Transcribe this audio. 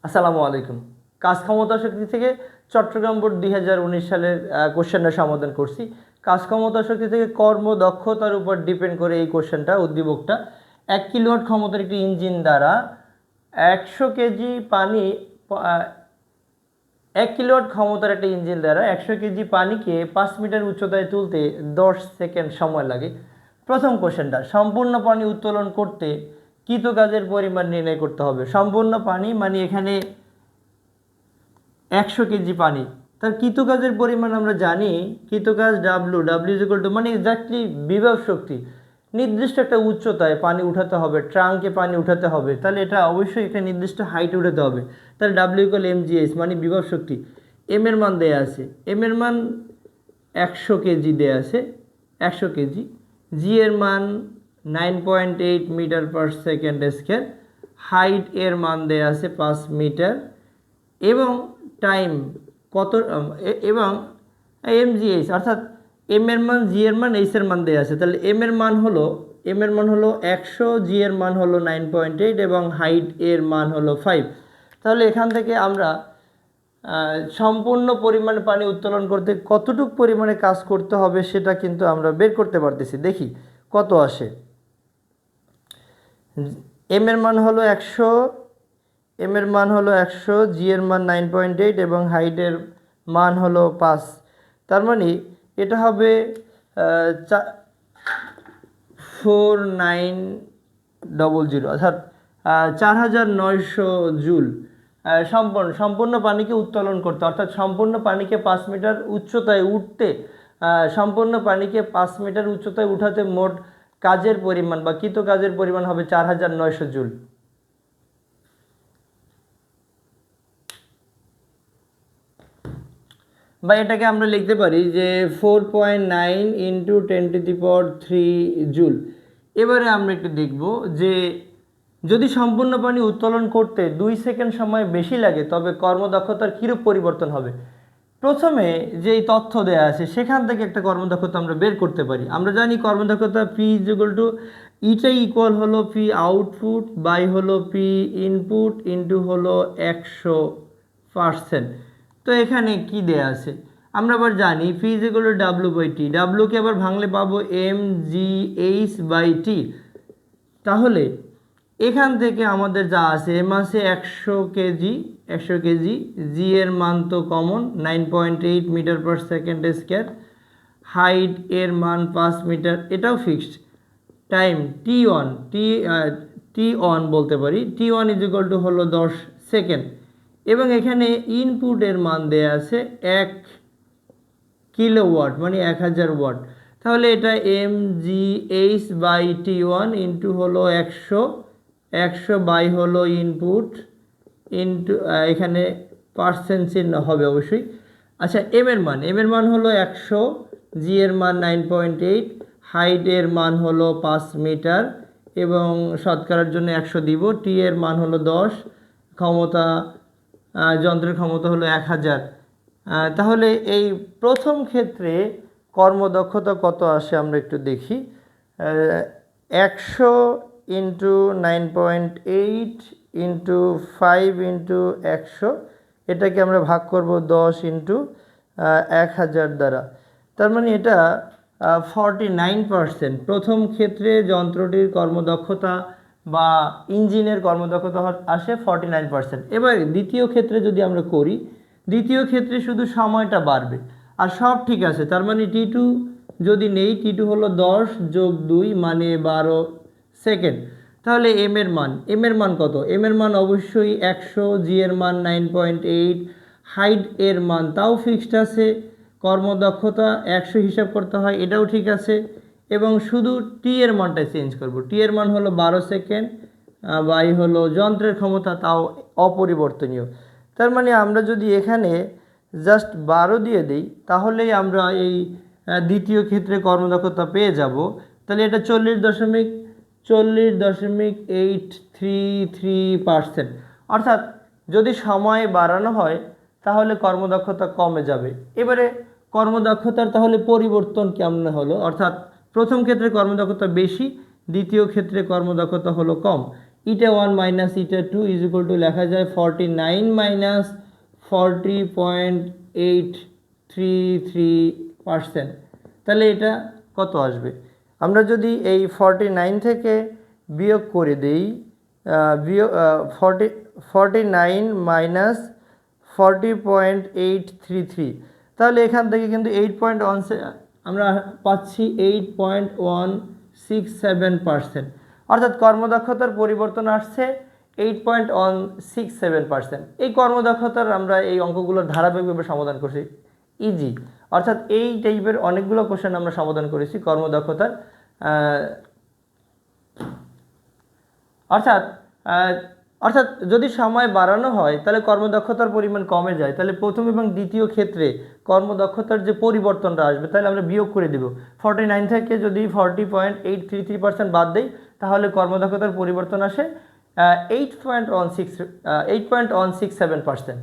আসসালামু আলাইকুম। কাজ ক্ষমতা শক্তি থেকে চট্টগ্রাম বোর্ড 2019 সালের কোশ্চেনটা সমাধান করছি। কাজ ক্ষমতা শক্তি থেকে কর্মদক্ষতার উপর ডিপেন্ড করে এই কোশ্চেনটা উদ্দীপকটা 1 কিলোওয়াট ক্ষমতার একটি ইঞ্জিন দ্বারা 100 কেজি পানি 1 কিলোওয়াট ক্ষমতার একটা ইঞ্জিন দ্বারা 100 কেজি পানিকে 5 মিটার উচ্চতায় তুলতে 10 সেকেন্ড সময় লাগে। প্রথম কোশ্চেনটা, সম্পূর্ণ পানি উত্তোলন করতে কৃতকাজের পরিমাণ নির্ণয় করতে হবে। সম্পূর্ণ পানি মানে এখানে 100 কেজি পানি, তার কৃতকাজের পরিমাণ আমরা জানি। কৃতকাজ ডাব্লু মানে এক্স্যাক্টলি বিভব শক্তি। নির্দিষ্ট একটা উচ্চতায় পানি উঠাতে হবে, ট্রাঙ্কে পানি উঠাতে হবে, তাহলে এটা অবশ্যই একটা নির্দিষ্ট হাইটে উঠাতে হবে। তাহলে W=mgh মানে বিভব শক্তি। এম এর মান দেয়া আছে, এম এর মান 100 কেজি দেয়া আছে, 100 কেজি। জি এর মান 9.8 metre per second square. Height এর মান দেয়া আছে 5 মিটার এবং টাইম কত এবং mgh অর্থাৎ এম এর মান, জি এর মান, এইচ এর মান দেওয়া আছে। তাহলে এম এর মান হলো 100, জি এর মান হলো 9.8 এবং হাইট এর মান হলো 5। তাহলে এখান থেকে আমরা সম্পূর্ণ পরিমাণ পানি উত্তোলন করতে কতটুকু পরিমাণে কাজ করতে হবে সেটা কিন্তু আমরা বের করতে পারতেছি। দেখি কত আসে। এম এর মান হলো 100, এম এর মান হলো 100, জি এর মান 9.8 এবং হাইটের মান হলো 5। তার মানে এটা হবে 4900 অর্থাৎ 4900 জুল। সম্পূর্ণ পানিকে উত্তোলন করতে অর্থাৎ সম্পূর্ণ পানিকে 5 মিটার উচ্চতায় উঠতে সম্পূর্ণ পানিকে 5 মিটার উচ্চতায় উঠাতে মোট কাজের পরিমাণ বা কৃত কাজের পরিমাণ হবে 4900 জুল। বা এটাকে আমরা লিখতে পারি যে 4.9 ইন্টু 10⁻³ জুল। এবারে আমরা একটু দেখব যে যদি সম্পূর্ণ পানি উত্তোলন করতে 2 সেকেন্ড সময় বেশি লাগে তবে কর্মদক্ষতার কীরূপ পরিবর্তন হবে। প্রথমে যেই তথ্য দেয়া আছে সেখান থেকে একটা কর্মদক্ষতা আমরা বের করতে পারি। আমরা জানি কর্মদক্ষতা পি ইটাই ইকুয়াল হলো পি আউটপুট বাই হলো পি ইনপুট ইন্টু হলো 100%। তো এখানে কি দেয়া আছে আমরা আবার জানি পি W/T। ডাব্লুকে আবার ভাঙলে পাবো mgh/t। তাহলে এখান থেকে আমাদের যা আছে এম আছে 100 কেজি, জি এর মান তো common 9.8 metre per second square. Height এর মান 5 মিটার, এটাও ফিক্সড। টাইম টি1 বলতে পারি, টি1 হলো 10 সেকেন্ড এবং এখানে ইনপুটের মান দেয়া আছে 1 কিলোওয়াট মানে 1000 ওয়াট। তাহলে এটা mgh/t1 ইন্টু হলো 100 বাই হলো ইনপুট ইন্টু এখানে পার্সেন্ট চিহ্ন হবে অবশ্যই। আচ্ছা, এম এর মান হলো 100, জি এর মান 9.8, হাইট এর মান হলো 5 মিটার এবং শতকরার জন্য 100 দিব। টি এর মান হলো 10, ক্ষমতা যন্ত্রের ক্ষমতা হলো 1000। তাহলে এই প্রথম ক্ষেত্রে কর্মদক্ষতা কত আসে আমরা একটু দেখি। 100 ইন্টু 9.8 ইন্টু 5 ইন্টু 100, এটাকে আমরা ভাগ করব 10 ইন্টু 1000 দ্বারা। তার মানে এটা 49%। প্রথম ক্ষেত্রে যন্ত্রটির কর্মদক্ষতা বা ইঞ্জিনের কর্মদক্ষতা আসে 49%। এবার দ্বিতীয় ক্ষেত্রে যদি আমরা করি, দ্বিতীয় ক্ষেত্রে শুধু সময়টা বাড়বে আর সব ঠিক আছে। তার মানে T2 যদি নেই, T2 হলো 10 যোগ 2 মানে 12 সেকেন্ড। তাহলে এম এর মান কত? এম এর মান অবশ্যই 100, জি এর মান 9.8, হাইট এর মান তাও ফিক্সড আছে। কর্মদক্ষতা 100 হিসাব করতে হয়, এটাও ঠিক আছে এবং শুধু টি এর মানটা চেঞ্জ করব। টি এর মান হলো 12 সেকেন্ড বাই হলো যন্ত্রের ক্ষমতা তাও অপরিবর্তনীয়। তার মানে আমরা যদি এখানে জাস্ট 12 দিয়ে দিই তাহলেই আমরা এই দ্বিতীয় ক্ষেত্রে কর্মদক্ষতা পেয়ে যাব। তাহলে এটা 40.833%। অর্থাৎ যদি সময় বাড়ানো হয় তাহলে কর্মদক্ষতা কমে যাবে। এবারে কর্মদক্ষতার তাহলে পরিবর্তন কেমন হলো, অর্থাৎ প্রথম ক্ষেত্রে কর্মদক্ষতা বেশি, দ্বিতীয় ক্ষেত্রে কর্মদক্ষতা হলো কম। ইটা 1 minus eta 2 is equal to লেখা যায় 49 মাইনাস 40.833%। তাহলে এটা কত আসবে? আমরা যদি এই 49 থেকে বিয়োগ করে দেই, বিয়োগ 49 মাইনাস 40.833, তাহলে এখান থেকে কিন্তু 8.1 আমরা পাচ্ছি 8.167%, অর্থাৎ কর্মদক্ষতার পরিবর্তন আসছে 8.167%। এই কর্মদক্ষতার আমরা এই অঙ্কগুলোর ধারাবাহিকভাবে সমাধান করছি ইজি, অর্থাৎ এই টাইপের অনেকগুলো কোশ্চেন আমরা সমাধান করেছি কর্মদক্ষতার। অর্থাৎ অর্থাৎ যদি সময় বাড়ানো হয় তাহলে কর্মদক্ষতার পরিমাণ কমে যায়, তাহলে প্রথম এবং দ্বিতীয় ক্ষেত্রে কর্মদক্ষতার যে পরিবর্তনটা আসবে তাহলে আমরা বিয়োগ করে দেব। 49 থেকে যদি 40.833% বাদ দেই তাহলে কর্মদক্ষতার পরিবর্তন আসে 8.167%।